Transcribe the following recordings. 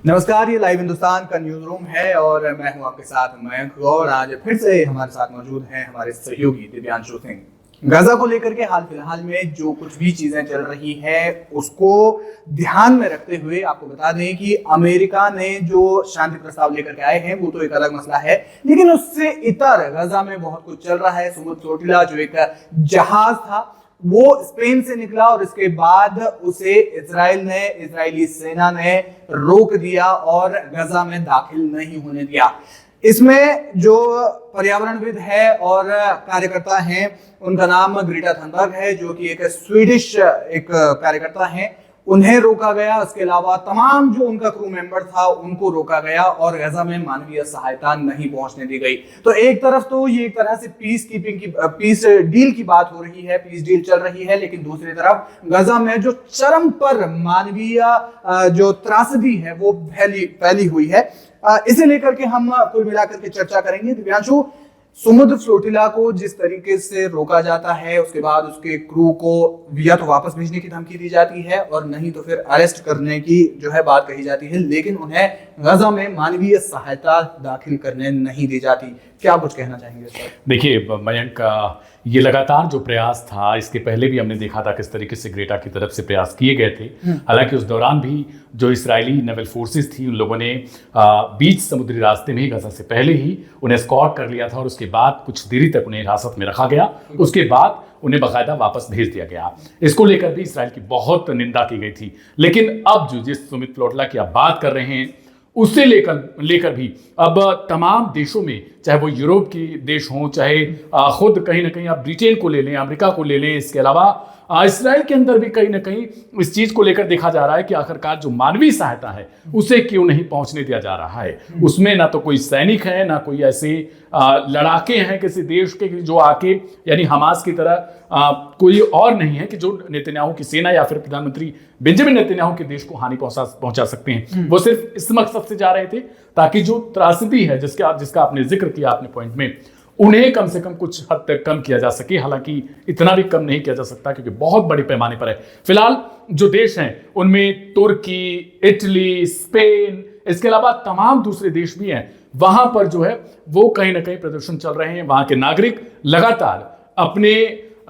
नमस्कार, ये लाइव हिंदुस्तान का न्यूज रूम है और मैं हूं आपके साथ मयंक और आज फिर से हमारे साथ मौजूद हैं हमारे सहयोगी दिव्यांशु सिंह। गाजा को लेकर के हाल फिलहाल में जो कुछ भी चीजें चल रही हैं उसको ध्यान में रखते हुए आपको बता दें कि अमेरिका ने जो शांति प्रस्ताव लेकर के आए हैं वो तो एक अलग मसला है, लेकिन उससे इतर गाजा में बहुत कुछ चल रहा है। समुद्र फ्लोटिला जो एक जहाज था वो स्पेन से निकला और इसके बाद उसे इजरायली सेना ने रोक दिया और गाजा में दाखिल नहीं होने दिया। इसमें जो पर्यावरणविद है और कार्यकर्ता हैं उनका नाम ग्रेटा थनबर्ग है, जो कि एक स्वीडिश कार्यकर्ता हैं, उन्हें रोका गया। उसके अलावा तमाम जो उनका क्रू मेंबर था उनको रोका गया और गाजा में मानवीय सहायता नहीं पहुंचने दी गई। तो एक तरफ तो ये एक तरह से पीस डील की बात हो रही है, पीस डील चल रही है, लेकिन दूसरी तरफ गाजा में जो चरम पर मानवीय जो त्रासदी है वो फैली हुई है। इसे लेकर के हम कुल मिलाकर के चर्चा करेंगे। दिव्यांशु, समुद्र फ्लोटिला को जिस तरीके से रोका जाता है, उसके बाद उसके क्रू को या तो वापस भेजने की धमकी दी जाती है और नहीं तो फिर अरेस्ट करने की जो है बात कही जाती है, लेकिन उन्हें गाजा में मानवीय सहायता दाखिल करने नहीं दी जाती। क्या कुछ कहना चाहेंगे सर? देखिए मयंक, ये लगातार जो प्रयास था, इसके पहले भी हमने देखा था किस तरीके से ग्रेटा की तरफ से प्रयास किए गए थे। हालांकि उस दौरान भी जो इजरायली नेवल फोर्सेस थी उन लोगों ने बीच समुद्री रास्ते में ही गाजा से पहले ही उन्हें एस्कॉर्ट कर लिया था और उसके बाद कुछ देरी तक उन्हें हिरासत में रखा गया। उसके बाद उन्हें बाकायदा वापस भेज दिया गया। इसको लेकर भी इसराइल की बहुत निंदा की गई थी। लेकिन अब जो जिस समुद्र फ्लोटिला की आप बात कर रहे हैं उससे लेकर भी अब तमाम देशों में, चाहे वो यूरोप के देश हों, चाहे खुद कहीं ना कहीं आप ब्रिटेन को ले लें, अमेरिका को ले लें, इसके अलावा इसराइल के अंदर भी कहीं ना कहीं इस चीज़ को लेकर देखा जा रहा है कि आखिरकार जो मानवीय सहायता है उसे क्यों नहीं पहुंचने दिया जा रहा है। उसमें ना तो कोई सैनिक है, ना कोई ऐसे लड़ाके हैं किसी देश के जो आके, यानी हमास की तरह कोई और नहीं है कि जो नेतन्याहू की सेना या फिर प्रधानमंत्री बेंजामिन नेतन्याहू के देश को हानि पहुंचा सकते हैं। वो सिर्फ इस मकसद से जा रहे थे ताकि जो त्रासदी है जिसका आपने जिक्र किया अपने पॉइंट में, उन्हें कम से कम कुछ हद तक कम किया जा सके। हालांकि इतना भी कम नहीं किया जा सकता क्योंकि बहुत बड़े पैमाने पर है। फिलहाल जो देश हैं उनमें तुर्की, इटली, स्पेन, इसके अलावा तमाम दूसरे देश भी हैं। वहां पर जो है वो कहीं ना कहीं प्रदर्शन चल रहे हैं। वहां के नागरिक लगातार अपने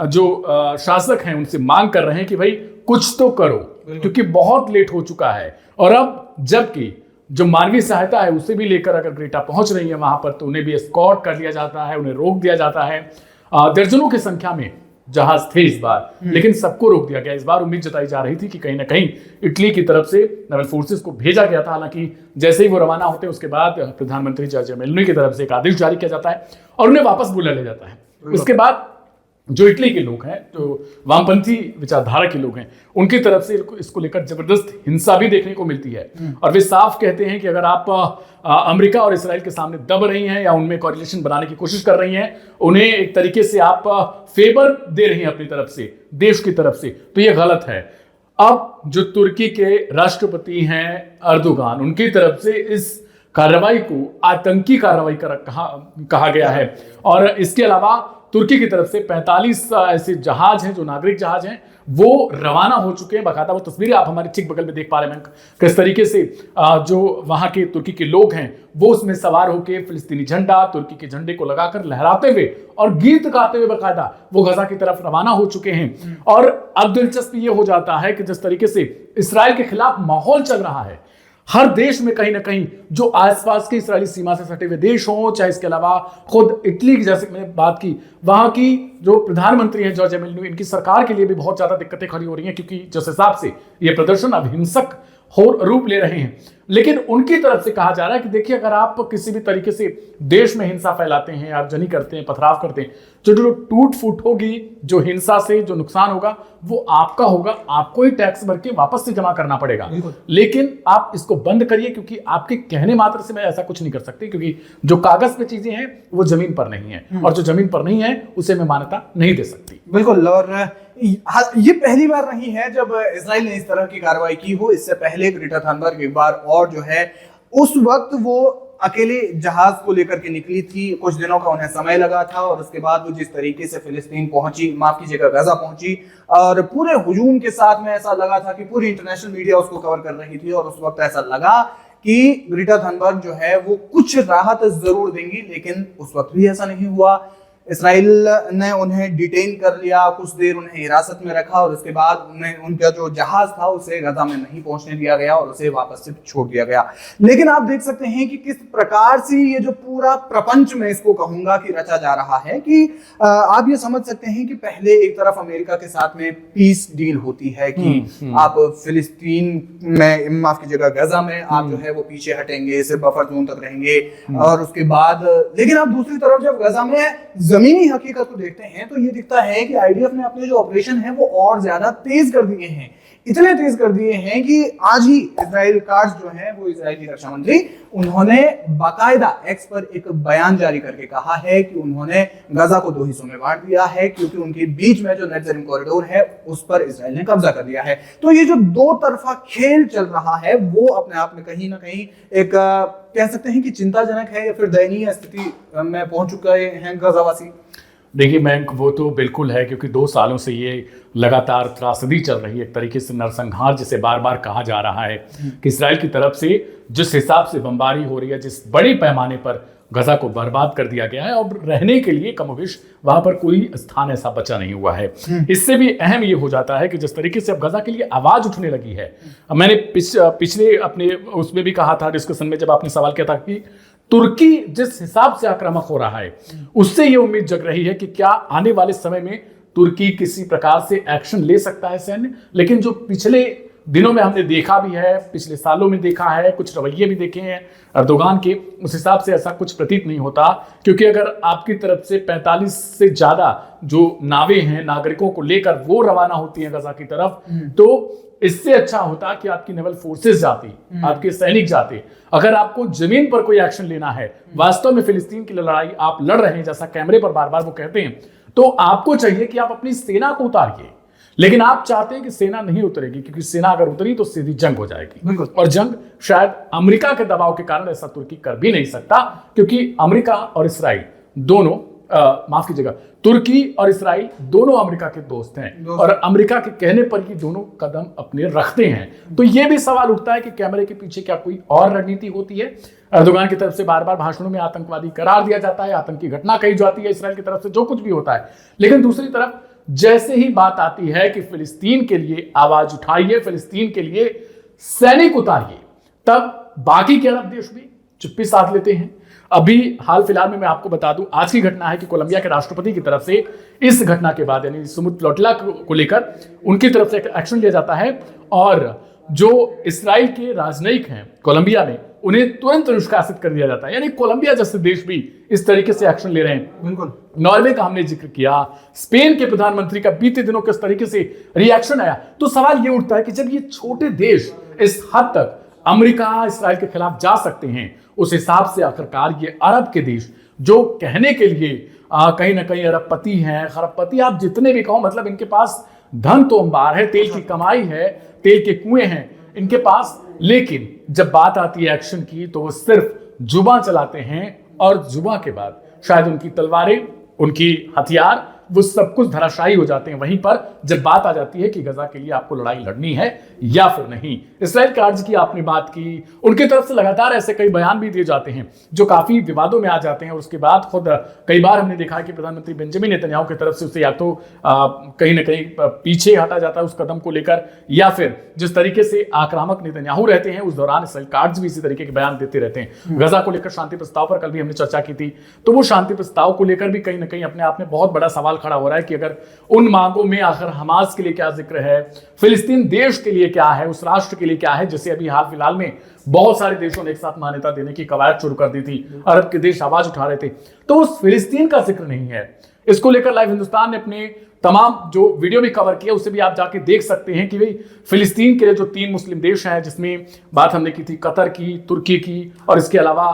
जो शासक हैं उनसे मांग कर रहे हैं कि भाई कुछ तो करो, क्योंकि बहुत लेट हो चुका है। और अब जबकि जो मानवीय सहायता है उसे भी लेकर अगर ग्रेटा पहुंच रही है वहां पर, तो उन्हें भी एस्कॉर्ट कर लिया जाता है, उन्हें रोक दिया जाता है। दर्जनों की संख्या में जहाज थे इस बार, लेकिन सबको रोक दिया गया। इस बार उम्मीद जताई जा रही थी कि कहीं ना कहीं इटली की तरफ से नेवल फोर्सेस को भेजा गया था। हालांकि जैसे ही वो रवाना होते हैं उसके बाद प्रधानमंत्री जॉर्जिया मेलोनी की तरफ से एक आदेश जारी किया जाता है और उन्हें वापस बुला लिया जाता है। उसके बाद जो इटली के लोग हैं, जो वामपंथी विचारधारा के लोग हैं, उनकी तरफ से इसको लेकर जबरदस्त हिंसा भी देखने को मिलती है। और वे साफ कहते हैं कि अगर आप अमेरिका और इसराइल के सामने दब रही हैं या उनमें कोरिलेशन बनाने की कोशिश कर रही हैं, उन्हें एक तरीके से आप फेवर दे रही हैं अपनी तरफ से, देश की तरफ से, तो ये गलत है। अब जो तुर्की के राष्ट्रपति हैं अर्दोगान, उनकी तरफ से इस कार्रवाई को आतंकी कार्रवाई कहा गया है। और इसके अलावा तुर्की की तरफ से 45 ऐसे जहाज हैं जो नागरिक जहाज हैं वो रवाना हो चुके हैं। बाकायदा वो तस्वीरें आप हमारे ठीक बगल में देख पा रहे हैं किस तरीके से जो वहां के तुर्की के लोग हैं वो उसमें सवार होकर फिलिस्तीनी झंडा, तुर्की के झंडे को लगाकर लहराते हुए और गीत गाते हुए बाकायदा वो गाजा की तरफ रवाना हो चुके हैं। और अब दिलचस्प ये हो जाता है कि जिस तरीके से इसराइल के खिलाफ माहौल चल रहा है, हर देश में कहीं ना कहीं जो आसपास के इस्राएली सीमा से सटे हुए देश हों, चाहे इसके अलावा खुद इटली की, जैसे मैंने बात की, वहां की जो प्रधानमंत्री हैं जॉर्जिया मेलोनी, इनकी सरकार के लिए भी बहुत ज्यादा दिक्कतें खड़ी हो रही हैं क्योंकि जिस हिसाब से ये प्रदर्शन अब हिंसक रूप ले रहे हैं। लेकिन उनकी तरफ से कहा जा रहा है कि देखिए, अगर आप किसी भी तरीके से देश में हिंसा फैलाते हैं, आगजनी करते हैं, पथराव करते हैं, जो टूट फूट होगी, जो हिंसा से जो नुकसान होगा वो आपका होगा, आपको ही टैक्स भर के वापस से जमा करना पड़ेगा। लेकिन आप इसको बंद करिए, क्योंकि आपके कहने मात्र से मैं ऐसा कुछ नहीं कर सकती, क्योंकि जो कागज पे चीजें हैं वो जमीन पर नहीं है, और जो जमीन पर नहीं है उसे मैं मान्यता नहीं दे सकती। बिल्कुल। और ये पहली बार नहीं है जब इजराइल ने इस तरह की कार्रवाई की हो। इससे पहले ग्रेटा थनबर्ग एक बार और जो है उस वक्त वो अकेले जहाज को लेकर के निकली थी, कुछ दिनों का उन्हें समय लगा था, और उसके बाद वो जिस तरीके से फिलिस्तीन पहुंची, माफ कीजिएगा गाजा पहुंची, और पूरे हुजूम के साथ में ऐसा लगा था कि पूरी इंटरनेशनल मीडिया उसको कवर कर रही थी, और उस वक्त ऐसा लगा कि ग्रेटा थनबर्ग जो है वो कुछ राहत जरूर देंगी, लेकिन उस वक्त भी ऐसा नहीं हुआ। इसराइल ने उन्हें डिटेन कर लिया, कुछ देर उन्हें हिरासत में रखा और उसके बाद उन्हें उनका जो जहाज था उसे गजा में नहीं पहुंचने दिया गया और उसे वापस से छोड़ दिया गया। लेकिन आप देख सकते हैं कि किस प्रकार से ये जो पूरा प्रपंच में इसको कहूंगा कि रचा जा रहा है, कि आप ये समझ सकते हैं कि पहले एक तरफ अमेरिका के साथ में पीस डील होती है कि आप फिलिस्तीन में, माफ कीजिएगा, गजा में आप जो है वो पीछे हटेंगे, सिर्फ बफर जोन तक रहेंगे और उसके बाद, लेकिन आप दूसरी तरफ जब गजा में जमीनी हकीकत को देखते हैं तो ये दिखता है कि आईडीएफ ने अपने जो ऑपरेशन है वो और ज्यादा तेज कर दिए हैं। इतने तेज कर दिए हैं कि आज ही इजराइल काट्स जो है वो इजरायली रक्षा मंत्री, उन्होंने बाकायदा एक्स पर एक बयान जारी करके कहा है कि उन्होंने गजा को 2 हिस्सों में बांट दिया है क्योंकि उनके बीच में जो नेटजरिन कॉरिडोर है उस पर इजराइल ने कब्जा कर लिया है। तो ये जो दो तरफा खेल चल रहा है वो अपने आप में कहीं ना कहीं एक कह सकते हैं कि चिंताजनक है या फिर दयनीय स्थिति में पहुंच चुके हैं गजावासी। देखिए मयंक, वो तो बिल्कुल है, क्योंकि 2 सालों से ये लगातार त्रासदी चल रही है, एक तरीके से नरसंहार जिसे बार बार कहा जा रहा है कि इसराइल की तरफ से जिस हिसाब से बमबारी हो रही है, जिस बड़े पैमाने पर गजा को बर्बाद कर दिया गया है, और रहने के लिए कमोबेश वहां पर कोई स्थान ऐसा बचा नहीं हुआ है। इससे भी अहम ये हो जाता है कि जिस तरीके से अब गजा के लिए आवाज उठने लगी है, मैंने पिछले अपने उसमें भी कहा था, डिस्कशन में जब आपने सवाल किया था कि तुर्की जिस हिसाब से आक्रामक हो रहा है, उससे ये उम्मीद जग रही है कि क्या आने वाले समय में तुर्की किसी प्रकार से एक्शन ले सकता है सैन्य। लेकिन जो पिछले दिनों में हमने देखा भी है, पिछले सालों में देखा है, कुछ रवैये भी देखे हैं अर्दोगान के, उस हिसाब से ऐसा कुछ प्रतीत नहीं होता। क्योंकि अगर आपकी तरफ से 45 से ज्यादा जो नावें हैं नागरिकों को लेकर वो रवाना होती हैं गजा की तरफ, तो इससे अच्छा होता कि आपकी नेवल फोर्सेस जाती, आपके सैनिक जाते। अगर आपको जमीन पर कोई एक्शन लेना है, वास्तव में फिलिस्तीन की लड़ाई आप लड़ रहे हैं, जैसा कैमरे पर बार बार वो कहते हैं, तो आपको चाहिए कि आप अपनी सेना को उतारिए। लेकिन आप चाहते हैं कि सेना नहीं उतरेगी, क्योंकि सेना अगर उतरी तो सीधी जंग हो जाएगी, और जंग शायद अमेरिका के दबाव के कारण ऐसा तुर्की कर भी नहीं सकता, क्योंकि अमेरिका और इसराइल दोनों, माफ कीजिएगा, तुर्की और इसराइल दोनों अमेरिका के दोस्त हैं और अमेरिका के कहने पर ही दोनों कदम अपने रखते हैं। तो यह भी सवाल उठता है कि कैमरे के पीछे क्या कोई और रणनीति होती है। अर्दोगान की तरफ से बार बार भाषणों में आतंकवादी करार दिया जाता है, आतंकी घटना कही जाती है इसराइल की तरफ से, जो कुछ भी होता है। लेकिन दूसरी तरफ जैसे ही बात आती है कि फिलिस्तीन के लिए आवाज उठाइए, फिलिस्तीन के लिए सैनिक उतारिए, तब बाकी के अरब देश भी चुप्पी साध लेते हैं। अभी हाल फिलहाल में मैं आपको बता दूं, आज की घटना है कि कोलंबिया के राष्ट्रपति की तरफ से इस घटना के बाद, यानी समुद्र फ्लोटिला को लेकर उनकी तरफ से एक्शन लिया जाता है, और जो इसराइल के राजनयिक हैं कोलंबिया में, उन्हें तुरंत निष्कासित कर दिया जाता है। यानी कोलंबिया जैसे देश भी इस तरीके से एक्शन ले रहे हैं। बिल्कुल। नॉर्वे का हमने जिक्र किया, स्पेन के प्रधानमंत्री का बीते दिनों किस तरीके से रिएक्शन आया। तो सवाल यह उठता है कि जब ये छोटे देश इस हद तक अमेरिका इसराइल के खिलाफ जा सकते हैं, उस हिसाब से आखिरकार ये अरब के देश जो कहने के लिए कहीं ना कहीं अरबपति हैं, खरबपति, आप जितने भी कहो, मतलब इनके पास धन तो अंबार है, तेल की कमाई है, तेल के कुएं हैं इनके पास, लेकिन जब बात आती है एक्शन की तो वो सिर्फ जुबान चलाते हैं, और जुबान के बाद शायद उनकी तलवारें, उनकी हथियार, वो सब कुछ धराशायी हो जाते हैं। वहीं पर जब बात आ जाती है कि गजा के लिए आपको लड़ाई लड़नी है या फिर नहीं। इसराइल कार्ड्स की आपने बात की, उनकी तरफ से लगातार ऐसे कई बयान भी दिए जाते हैं जो काफी विवादों में आ जाते हैं, और उसके बाद खुद कई बार हमने देखा है कि प्रधानमंत्री बेंजामिन नेतन्याहू की तरफ से उसे या तो कहीं ना कहीं पीछे हटा जाता है उस कदम को लेकर, या फिर जिस तरीके से आक्रामक नेतन्याहू रहते हैं उस दौरान इसराइल कार्ड्स भी इसी तरीके के बयान देते रहते हैं। गजा को लेकर शांति प्रस्ताव पर कल भी हमने चर्चा की थी, तो वो शांति प्रस्ताव को लेकर भी कहीं ना कहीं अपने आप में बहुत बड़ा सवाल खड़ा हो रहा है कि अगर उन मांगों में आखिर हमास के लिए क्या जिक्र है, फिलिस्तीन देश के लिए क्या है, उस राष्ट्र के लिए क्या है, जिसे अभी हाल फिलहाल में बहुत सारे देशों ने एक साथ मान्यता देने की कवायद शुरू कर दी थी, अरब के देश आवाज उठा रहे थे, तो उस फिलिस्तीन का जिक्र नहीं है। इसको लेकर लाइव हिंदुस्तान ने अपने तमाम जो वीडियो भी कवर किया उसे भी आप जाके देख सकते हैं कि भाई फिलिस्तीन के लिए जो 3 मुस्लिम देश हैं, जिसमें बात हमने की थी कतर की, तुर्की की और इसके अलावा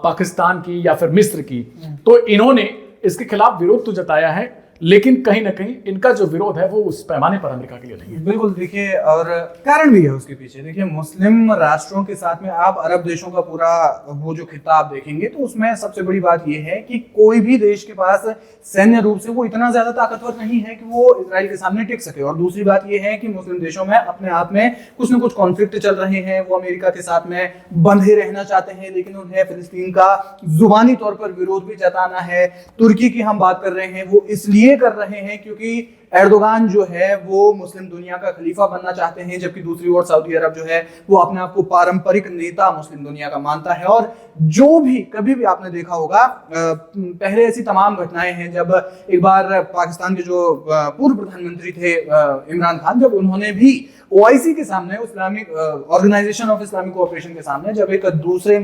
पाकिस्तान की या फिर मिस्र की, तो इन्होंने इसके खिलाफ विरोध तो जताया है, लेकिन कहीं ना कहीं इनका जो विरोध है वो उस पैमाने पर अमेरिका के लिए नहीं है। बिल्कुल, देखिए, और कारण भी है उसके पीछे। देखिए, मुस्लिम राष्ट्रों के साथ में आप अरब देशों का पूरा वो जो खिताब देखेंगे तो उसमें सबसे बड़ी बात यह है कि कोई भी देश के पास सैन्य रूप से वो इतना ज्यादा ताकतवर नहीं है कि वो इजराइल के सामने टिक सके। और दूसरी बात यह है कि मुस्लिम देशों में अपने आप में कुछ न कुछ कॉन्फ्लिक्ट चल रहे हैं, वो अमेरिका के साथ में बंधे रहना चाहते हैं, लेकिन उन्हें फिलिस्तीन का जुबानी तौर पर विरोध भी जताना है। तुर्की की हम बात कर रहे हैं, वो इसलिए कर रहे हैं क्योंकि एर्दोगान जो है वो मुस्लिम दुनिया का खलीफा बनना चाहते हैं, जबकि दूसरी ओर सऊदी अरब जो है वो अपने आप को पारंपरिक नेता मुस्लिम दुनिया का मानता है। और जो भी कभी भी आपने देखा होगा, पहले ऐसी तमाम घटनाएं हैं जब एक बार पाकिस्तान के जो पूर्व प्रधानमंत्री थे इमरान खान, जब उन्होंने भी ओआईसी के सामने, Islamic organisation of Islamic cooperation के सामने, जब एक दूसरे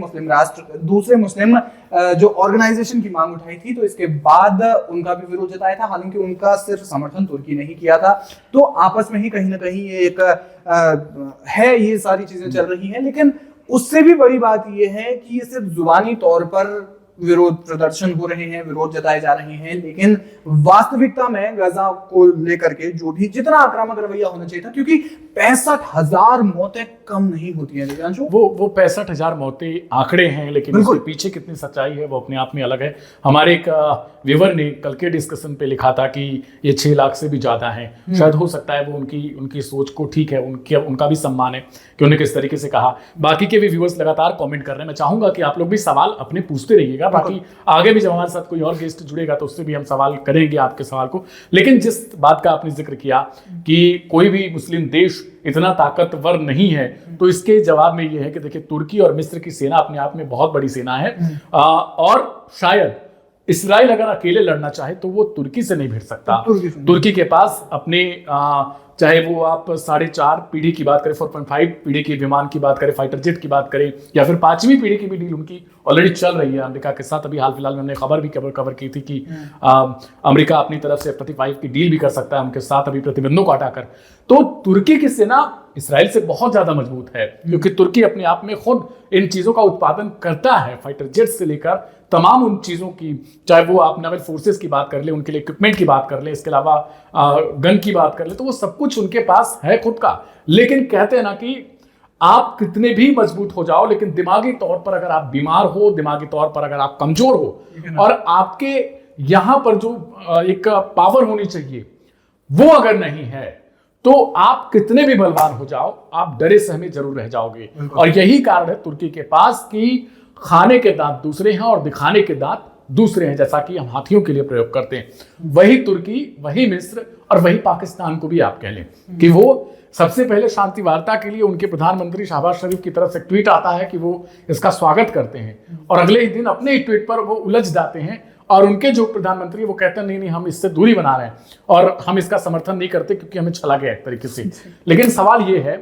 मुस्लिम जो ऑर्गेनाइजेशन की मांग उठाई थी, तो इसके बाद उनका भी विरोध जताया था। हालांकि उनका सिर्फ समर्थन तुर्की नहीं किया था। तो आपस में ही कहीं ना कहीं ये एक है, ये सारी चीजें चल रही हैं। लेकिन उससे भी बड़ी बात ये है कि ये सिर्फ जुबानी तौर पर विरोध प्रदर्शन हो रहे हैं, विरोध जताए जा रहे हैं, लेकिन वास्तविकता में गजा को लेकर के जो भी जितना आक्रामक रवैया होना चाहिए था, क्योंकि 65,000 मौतें कम नहीं होती हैं दिव्यांशु। वो 65,000 मौतें आंकड़े हैं, लेकिन उसके पीछे कितनी सच्चाई है वो अपने आप में अलग है। हमारे एक व्यूवर ने कल के डिस्कशन पे लिखा था कि ये 6 लाख से भी ज्यादा है। शायद हो सकता है वो उनकी सोच को ठीक है, उनका भी सम्मान है कि उन्होंने किस तरीके से कहा। बाकी के भी व्यूवर्स लगातार कमेंट कर रहे हैं। मैं चाहूंगा कि आप लोग भी सवाल अपने पूछते रहिएगा। बाकी आगे भी जब हमारे साथ कोई और गेस्ट जुड़ेगा तो उससे भी हम सवाल करेंगे आपके सवाल को। लेकिन जिस बात का आपने जिक्र किया कि कोई भी मुस्लिम देश इतना ताकतवर नहीं है, तो इसके जवाब में ये है कि देखिए, तुर्की और मिस्र की सेना अपने आप में बहुत बड़ी सेना है। और शायद इस्राइल अगर अकेले लड़ना चाहे तो वो तुर्की से नहीं भिड़ सकता। तुर्की के पास अपने चाहे वो आप 4.5 पीढ़ी की बात करें, 4.5 पीढ़ी की विमान की बात करें, फाइटर जेट की बात करें, या फिर 5वीं पीढ़ी की भी डील उनकी ऑलरेडी चल रही है अमेरिका के साथ। अभी हाल फिलहाल में हमने खबर भी कवर की थी कि अमेरिका अपनी तरफ से F-35 की डील भी कर सकता है उनके साथ, अभी प्रतिबंधों को हटाकर। तो तुर्की की सेना इसराइल से बहुत ज्यादा मजबूत है, क्योंकि तुर्की अपने आप में खुद इन चीजों का उत्पादन करता है, फाइटर जेट से लेकर तमाम उन चीजों की, चाहे वो आप नेवल फोर्सेस की बात कर ले, उनके लिए इक्विपमेंट की बात कर ले, इसके अलावा गन की बात कर ले, तो वो सब कुछ उनके पास है खुद का। लेकिन कहते हैं ना कि आप कितने भी मजबूत हो जाओ, लेकिन दिमागी तौर पर अगर आप बीमार हो, दिमागी तौर पर अगर आप कमजोर हो, और आपके यहां पर जो एक पावर होनी चाहिए वो अगर नहीं है, तो आप कितने भी बलवान हो जाओ, आप डरे सहमे जरूर रह जाओगे। और यही कारण है तुर्की के पास कि खाने के दांत दूसरे हैं और दिखाने के दांत दूसरे हैं, जैसा कि हम हाथियों के लिए प्रयोग करते हैं। वही तुर्की, वही मिस्र और वही पाकिस्तान को भी आप कह लें कि वो सबसे पहले शांति वार्ता के लिए उनके प्रधानमंत्री शहबाज शरीफ की तरफ से ट्वीट आता है कि वो इसका स्वागत करते हैं, और अगले ही दिन अपने ही ट्वीट पर वो उलझ जाते हैं और उनके जो प्रधानमंत्री वो कहते हैं नहीं, हम इससे दूरी बना रहे हैं और हम इसका समर्थन नहीं करते क्योंकि हमें छला गया एक तरीके से। लेकिन सवाल ये है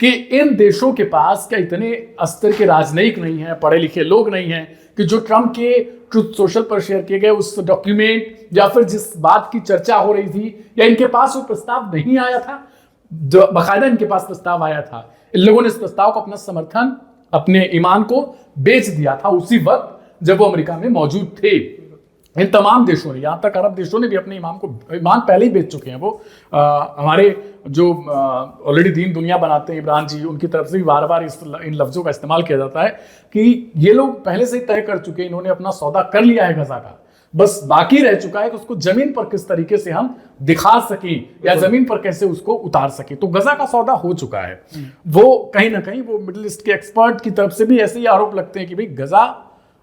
कि इन देशों के पास क्या इतने स्तर के राजनयिक नहीं हैं, पढ़े लिखे लोग नहीं हैं कि जो ट्रंप के ट्रुथ सोशल पर शेयर किए गए उस डॉक्यूमेंट या फिर जिस बात की चर्चा हो रही थी, या इनके पास वो प्रस्ताव नहीं आया था, जो बाकायदा इनके पास प्रस्ताव आया था, इन लोगों ने इस प्रस्ताव को अपना समर्थन, अपने ईमान को बेच दिया था उसी वक्त जब वो अमेरिका में मौजूद थे। इन तमाम देशों ने, यहाँ तक अरब देशों ने भी अपने ईमान पहले ही बेच चुके हैं। वो हमारे जो ऑलरेडी दीन दुनिया बनाते हैं इमरान जी, उनकी तरफ से भी बार बार इन लफ्जों का इस्तेमाल किया जाता है कि ये लोग पहले से ही तय कर चुके हैं, इन्होंने अपना सौदा कर लिया है गजा का, बस बाकी रह चुका है कि उसको जमीन पर किस तरीके से हम दिखा सकें या जमीन पर कैसे उसको उतार सकें। तो गजा का सौदा हो चुका है। वो कहीं ना कहीं वो मिडिल ईस्ट के एक्सपर्ट की तरफ से भी ऐसे ही आरोप लगते हैं कि भाई गजा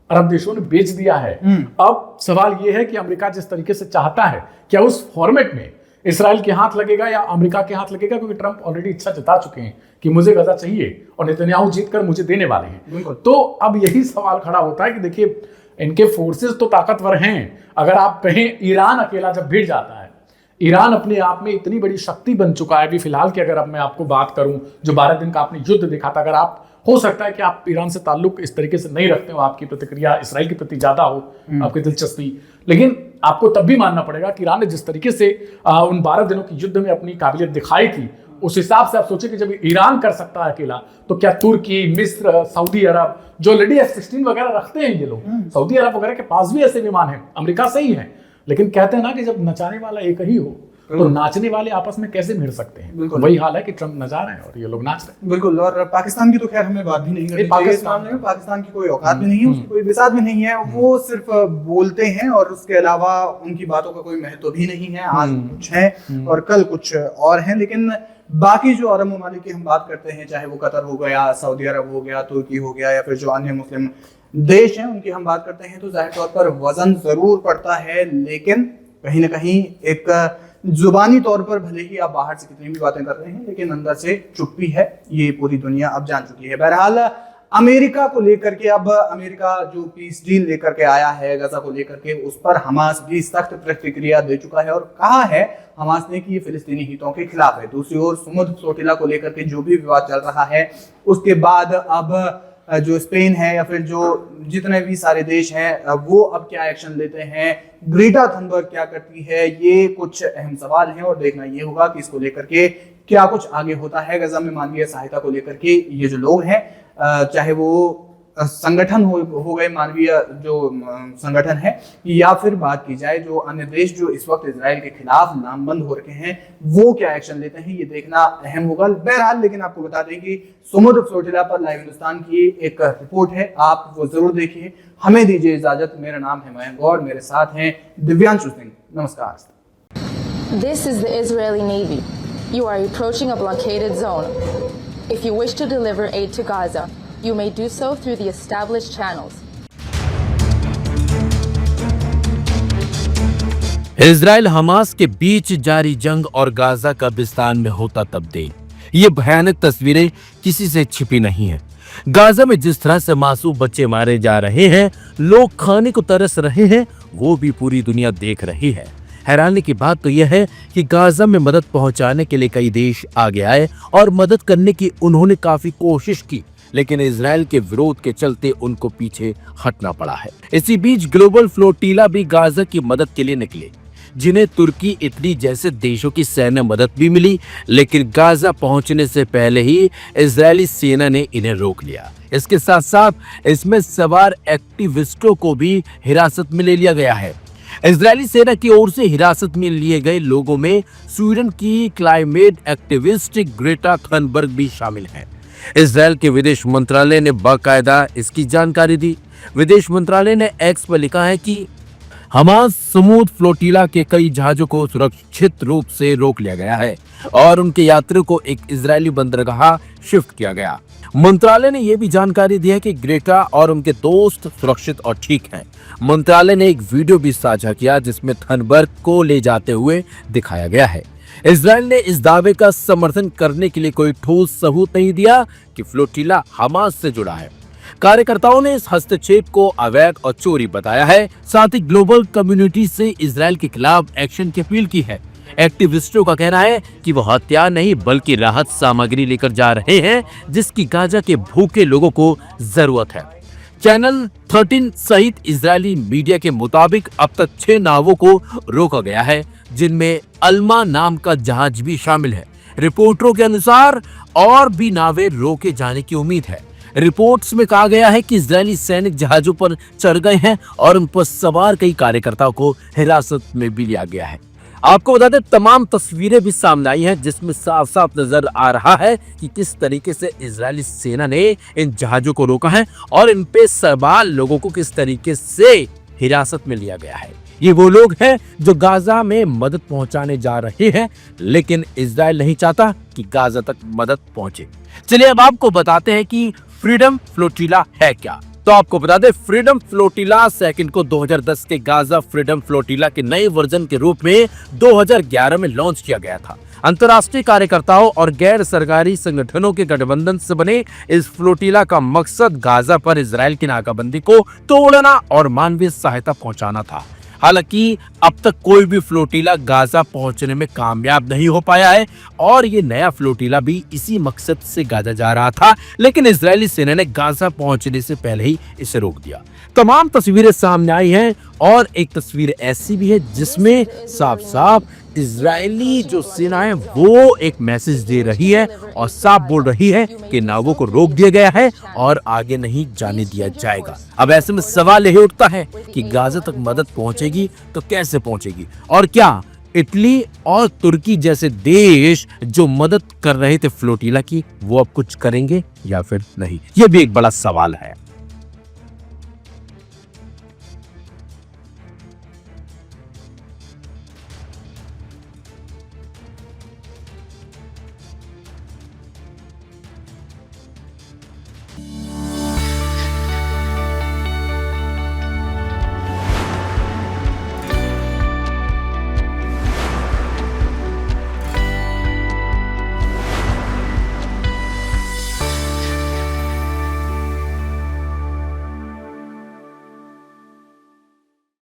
अरब देशों ने बेच दिया है। अब सवाल यह है कि अमेरिका जिस तरीके से चाहता है, क्या उस फॉर्मेट में इसराइल के हाथ लगेगा या अमेरिका के हाथ लगेगा, क्योंकि ट्रंप ऑलरेडी इच्छा जता चुके हैं कि मुझे गजा चाहिए और नेतन्याहू जीतकर मुझे देने वाले हैं। तो अब यही सवाल खड़ा होता है कि देखिए, इनके फोर्सेस तो ताकतवर हैं। अगर आप कहें ईरान अकेला जब भिड़ जाता है, ईरान अपने आप में इतनी बड़ी शक्ति बन चुका है अभी फिलहाल की, अगर अब मैं आपको बात करूं जो 12 दिन का आपने युद्ध देखा था, अगर आप, हो सकता है कि आप ईरान से ताल्लुक इस तरीके से नहीं रखते हो, आपकी प्रतिक्रिया इसराइल के प्रति ज्यादा हो, आपकी दिलचस्पी, लेकिन आपको तब भी मानना पड़ेगा कि ईरान ने जिस तरीके से उन 12 दिनों की युद्ध में अपनी काबिलियत दिखाई थी, उस हिसाब से आप सोचे कि जब ईरान कर सकता है अकेला, तो क्या तुर्की, मिस्र, सऊदी अरब, जो ऑलरेडी F-16 वगैरह रखते हैं ये लोग, सऊदी अरब वगैरह के पास भी ऐसे विमान हैं, अमेरिका से ही है, लेकिन कहते हैं ना कि जब नचाने वाला एक ही हो तो नाचने वाले आपस में कैसे भिड़ सकते हैं। बिल्कुल। वही हाल है कि ट्रम्प नचा रहे हैं और ये लोग नाच रहे हैं। बिल्कुल। और पाकिस्तान की तो खैर हमें बात भी नहीं करनी चाहिए इस मामले में। पाकिस्तान की कोई औकात भी नहीं है, उसकी कोई बिसात भी नहीं है, वो सिर्फ बोलते हैं और उसके अलावा उनकी बातों का कोई महत्व भी नहीं है। आज कुछ है और कल कुछ और है। लेकिन बाकी जो अरब ममालिक की हम बात करते हैं, चाहे वो कतर हो गया, सऊदी अरब हो गया, तुर्की हो गया, या फिर जो अन्य मुस्लिम देश हैं उनकी हम बात करते हैं, तो जाहिर तौर पर वजन जरूर पड़ता है। लेकिन कहीं ना कहीं एक जुबानी तौर पर भले ही आप बाहर से कितनी भी बातें कर रहे हैं, लेकिन अंदर से चुप्पी है, ये पूरी दुनिया अब जान चुकी है। बहरहाल अमेरिका को लेकर के, अब अमेरिका जो पीस डील लेकर के आया है गजा को लेकर के, उस पर हमास भी सख्त प्रतिक्रिया दे चुका है और कहा है हमास ने कि ये फिलिस्तीनी हितों के खिलाफ है। दूसरी ओर समुद्र फ्लोटिला को लेकर के जो भी विवाद चल रहा है, उसके बाद अब जो स्पेन है या फिर जो जितने भी सारे देश हैं वो अब क्या एक्शन लेते हैं, ग्रेटा थनबर्ग क्या करती है, ये कुछ अहम सवाल हैं और देखना ये होगा कि इसको लेकर के क्या कुछ आगे होता है। गजा में मानवीय सहायता को लेकर के ये जो लोग हैं, चाहे वो संगठन हो गए, मानवीय जो संगठन है, या फिर बात की जाए जो अन्य देश जो इस वक्त इजराइल के खिलाफ नामबंद हो रखे हैं, वो क्या एक्शन लेते हैं, ये देखना अहम होगा। बहरहाल लेकिन आपको बता दें कि समुद्र फ्लोटिला पर लाइव हिंदुस्तान की एक रिपोर्ट है, आप वो जरूर देखिए। हमें दीजिए इजाजत। मेरा नाम है मयंक गौड़, मेरे साथ हैं दिव्यांशु सिंह। नमस्कार। This is the Israeli Navy. You are approaching a blockaded zone. If you wish to deliver aid to Gaza, you may do so through the established channels. Israel Hamas के बीच जारी जंग और गाजा का बिस्तान में होता तब्दील, ये भयानक तस्वीरें किसी से छिपी नहीं है। गाजा में जिस तरह से मासूम बच्चे मारे जा रहे हैं, लोग खाने को तरस रहे हैं, वो भी पूरी दुनिया देख रही है। हैरानी की बात तो यह है कि गाजा में मदद पहुंचाने के लिए कई देश आगे आए और मदद करने की उन्होंने काफी कोशिश की, लेकिन इजराइल के विरोध के चलते उनको पीछे हटना पड़ा है। इसी बीच ग्लोबल फ्लोटिला भी गाजा की मदद के लिए निकले, जिन्हें तुर्की, इटली जैसे देशों की सैन्य मदद भी मिली, लेकिन गाजा पहुंचने से पहले ही इजरायली सेना ने इन्हें रोक लिया। इसके साथ साथ इसमें सवार एक्टिविस्टों को भी हिरासत में ले लिया गया है। इजरायली सेना की ओर से हिरासत में लिए गए लोगों में स्वीडन की क्लाइमेट एक्टिविस्ट ग्रेटा थनबर्ग भी शामिल है। इजराइल के विदेश मंत्रालय ने बाकायदा इसकी जानकारी दी। विदेश मंत्रालय ने एक्स पर लिखा है कि हमास समुद्र फ्लोटिला के कई जहाजों को सुरक्षित रूप से रोक लिया गया है और उनके यात्रियों को एक इजरायली बंदरगाह शिफ्ट किया गया। मंत्रालय ने यह भी जानकारी दी है कि ग्रेटा और उनके दोस्त सुरक्षित और ठीक हैं। मंत्रालय ने एक वीडियो भी साझा किया जिसमें थनबर्ग को ले जाते हुए दिखाया गया है। इजराइल ने इस दावे का समर्थन करने के लिए कोई ठोस सबूत नहीं दिया कि फ्लोटिला हमास से जुड़ा है। कार्यकर्ताओं ने इस हस्तक्षेप को अवैध और चोरी बताया है। साथ ही ग्लोबल कम्युनिटी से इजराइल के खिलाफ एक्शन की अपील की है। एक्टिविस्टों का कहना है कि वो हथियार नहीं बल्कि राहत सामग्री लेकर जा रहे हैं, जिसकी गाजा के भूखे लोगों को जरूरत है। चैनल 13 सहित इजरायली मीडिया के मुताबिक अब तक 6 नावों को रोका गया है, जिनमें अल्मा नाम का जहाज भी शामिल है। रिपोर्टरों के अनुसार और भी नावें रोके जाने की उम्मीद है। रिपोर्ट्स में कहा गया है कि इजरायली सैनिक जहाजों पर चढ़ गए हैं और उन पर सवार कई कार्यकर्ताओं को हिरासत में भी लिया गया है। आपको बता दें, तमाम तस्वीरें भी सामने आई हैं जिसमें साफ साफ नजर आ रहा है कि किस तरीके से इजरायली सेना ने इन जहाजों को रोका है और इन पे सवार लोगों को किस तरीके से हिरासत में लिया गया है। ये वो लोग हैं जो गाजा में मदद पहुंचाने जा रहे हैं, लेकिन इजराइल नहीं चाहता कि गाजा तक मदद पहुंचे। चलिए अब आपको बताते हैं कि फ्रीडम फ्लोटिला है क्या। तो आपको बता दें, फ्रीडम फ्लोटिला सेकंड को 2010 के गाजा फ्रीडम फ्लोटिला के नए वर्जन के रूप में 2011 में लॉन्च किया गया था। अंतर्राष्ट्रीय कार्यकर्ताओं और गैर सरकारी संगठनों के गठबंधन से बने इस फ्लोटिला का मकसद गाजा पर इजराइल की नाकाबंदी को तोड़ना और मानवीय सहायता पहुंचाना था। हालांकि अब तक कोई भी फ्लोटिला गाजा पहुंचने में कामयाब नहीं हो पाया है और ये नया फ्लोटिला भी इसी मकसद से गाजा जा रहा था, लेकिन इजरायली सेना ने गाजा पहुंचने से पहले ही इसे रोक दिया। तमाम तस्वीरें सामने आई हैं और एक तस्वीर ऐसी भी है जिसमें साफ साफ इजरायली जो सेना है वो एक मैसेज दे रही है और साफ बोल रही है कि नावों को रोक दिया गया है और आगे नहीं जाने दिया जाएगा। अब ऐसे में सवाल यही उठता है कि गाजा तक मदद पहुंचेगी तो कैसे पहुंचेगी, और क्या इटली और तुर्की जैसे देश जो मदद कर रहे थे फ्लोटिला की वो अब कुछ करेंगे या फिर नहीं, ये भी एक बड़ा सवाल है।